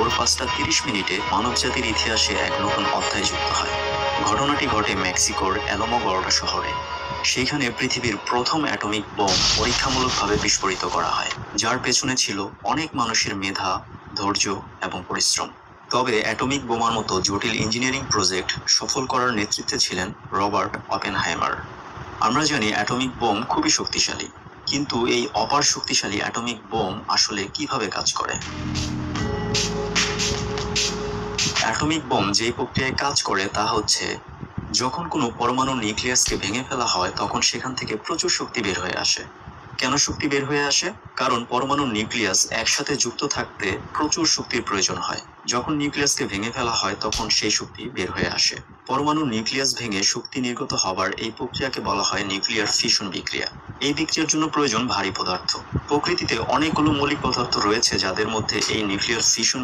ভোর 5:30 মানবজাতির ইতিহাসে এক নতুন অধ্যায় যুক্ত হয়। ঘটনাটি ঘটে মেক্সিকোর অ্যালামোগর্ডা শহরে। সেখানে পৃথিবীর প্রথম অ্যাটমিক বোম পরীক্ষামূলকভাবে বিস্ফোরিত করা হয়, যার পেছনে ছিল অনেক মানুষের মেধা, ধৈর্য এবং পরিশ্রম। তবে অ্যাটমিক বোমার মতো জটিল ইঞ্জিনিয়ারিং প্রজেক্ট সফল করার নেতৃত্বে ছিলেন রবার্ট অপেনহাইমার। আমরা জানি অ্যাটমিক বোম খুবই শক্তিশালী, কিন্তু এই অপার শক্তিশালী অ্যাটমিক বোম আসলে কিভাবে কাজ করে? অ্যাটমিক বোম যেই প্রক্রিয়ায় কাজ করে তা হচ্ছে, যখন কোনো পরমাণু নিউক্লিয়াসকে ভেঙে ফেলা হয় তখন সেখান থেকে প্রচুর শক্তি বের হয়ে আসে। কেন শক্তি বের হয়ে আসে? কারণ পরমাণু নিউক্লিয়াস একসাথে যুক্ত থাকতে প্রচুর শক্তির প্রয়োজন হয়। যখন নিউক্লিয়াসকে ভেঙে ফেলা হয় তখন সেই শক্তি বের হয়ে আসে। পরমাণু নিউক্লিয়াস ভেঙে শক্তি নির্গত হবার এই প্রক্রিয়াকে বলা হয় নিউক্লিয়ার ফিশন বিক্রিয়া। এই বিক্রিয়ার জন্য প্রয়োজন ভারী পদার্থ। প্রকৃতিতে অনেকগুলো মৌলিক পদার্থ রয়েছে যাদের মধ্যে এই নিউক্লিয়ার ফিশন